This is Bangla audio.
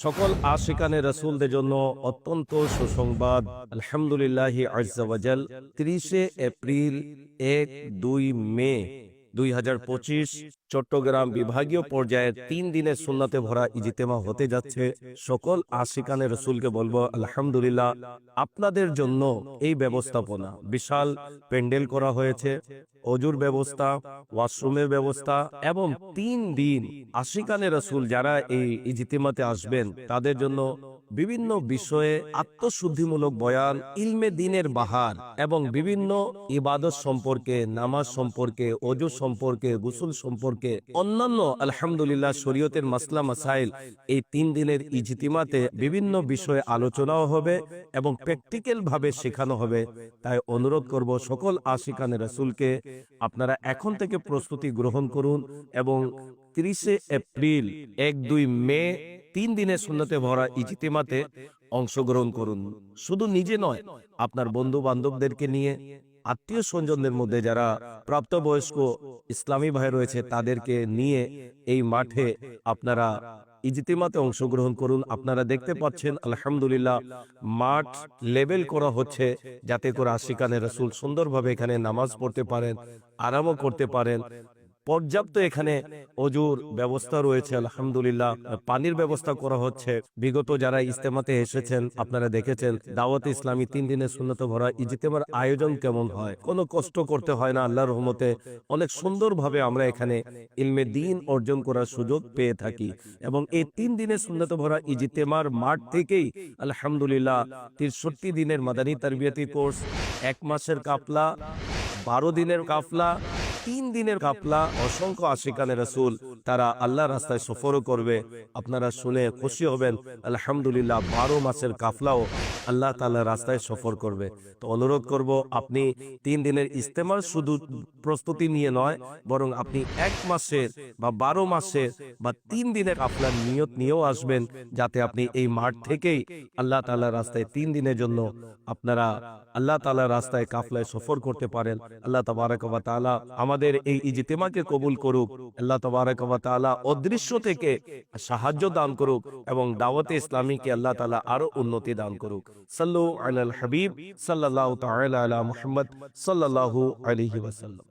সকল আশিকানে রসুলদের জন্য অত্যন্ত সুসংবাদ। আলহামদুলিল্লাহি আজ্জা ওয়াজাল 30 এপ্রিল 1-2 মে 2025 চট্টগ্রাম বিভাগীয় পর্যায়ে 3 দিনের সুন্নাতে ভরা ইজতেমা হতে যাচ্ছে। সকল আশিকানে রসুলকে বলবো আলহামদুলিল্লাহ, আপনাদের জন্য এই ব্যবস্থাপনা বিশাল প্যান্ডেল করা হয়েছে, অজুর ব্যবস্থা, ওয়াশরুমের ব্যবস্থা এবং 3 দিন আশিকানে রসুল যারা এই ইজতেমাতে আসবেন তাদের জন্য বিভিন্ন বিষয়ে আত্মশুদ্ধিমূলক বয়ান, ইলমে দিনের বাহার এবং বিভিন্ন ইবাদত সম্পর্কে, নামাজ সম্পর্কে, অজু সম্পর্কে, গোসল সম্পর্কে, অন্যান্য আলহামদুলিল্লাহ শরীয়তের মাসলা মাসাইল এই 3 দিনের ইজতিমাতে বিভিন্ন বিষয়ে আলোচনাও হবে এবং প্র্যাকটিক্যাল ভাবে শেখানো হবে। তাই অনুরোধ করব সকল আশিকানে রাসূলকে, আপনারা এখন থেকে প্রস্তুতি গ্রহণ করুন এবং 30 এপ্রিল 1-2 মে 3 দিনের সুন্নতে ভরা ইজতিমাতে অংশগ্রহণ করুন। শুধু নিজে নয়, আপনার বন্ধু বান্ধবদেরকে নিয়ে, আত্মীয় স্বজনদের মধ্যে যারা প্রাপ্তবয়স্ক ইসলামী ভাই রয়েছে তাদেরকে নিয়ে এই মাঠে আপনারা ইজতিমাতে অংশগ্রহণ করুন। আপনারা দেখতে পাচ্ছেন আলহামদুলিল্লাহ মাঠ লেবেল করা হচ্ছে যাতে করে আশিকানে রাসূল সুন্দরভাবে এখানে নামাজ পড়তে পারেন, আরামও করতে পারেন। পর্যাপ্ত এখানে অজুর ব্যবস্থা রয়েছে, আলহামদুলিল্লাহ পানির ব্যবস্থা করা হচ্ছে। বিগত যারা ইজতেমাতে এসেছেন আপনারা দেখেছেন দাওয়াত ইসলামী 3 দিনের সুন্নত ভরা ইজতেমার আয়োজন কেমন হয়, কোনো কষ্ট করতে হয় না। আল্লাহর রহমতে অনেক সুন্দরভাবে আমরা এখানে ইলমে দিন অর্জন করার সুযোগ পেয়ে থাকি এবং এই 3 দিনের সুন্নত ভরা ইজতেমার মাঠ থেকেই আলহামদুলিল্লাহ 63 দিনের মাদানী তারবিয়াতি কোর্স, 1 মাসের কাফলা, 12 দিনের কাফলা, 3 দিনের কাফলা, অসংখ্য আশিকানে রাসূল তারা আল্লাহর রাস্তায় সফরও করবে। আপনারা শুনে খুশি হবেন আলহামদুলিল্লাহ 12 মাসের কাফলাও আল্লাহ তাআলার রাস্তায় সফর করবে। তো অনুরোধ করব আপনি 3 দিনের ইজতেমার শুধু প্রস্তুতি নিয়ে নয়, বরং আপনি 1 মাসের বা 12 মাসের বা 3 দিনের কাফলার নিয়ত নিয়েও আসবেন, যাতে আপনি এই মাঠ থেকেই আল্লাহ তাআলার রাস্তায় 3 দিনের জন্য আপনারা আল্লাহ তাআলার রাস্তায় কাফলায় সফর করতে পারেন। আল্লাহ তাবারক ওয়া তাআলা আমাদের এই ইজতিমাকে কবুল করুক। আল্লাহ তাবারক ওয়া তাআলা অদৃশ্য থেকে সাহায্য দান করুক এবং দাওয়াতে ইসলামীকে আল্লাহ তাআলা আরো উন্নতি দান করুক। সাল্লু আলাল হাবিব সাল্লাল্লাহু তাআলা আলা মুহাম্মদ সাল্লাল্লাহু আলাইহি ওয়াসাল্লাম।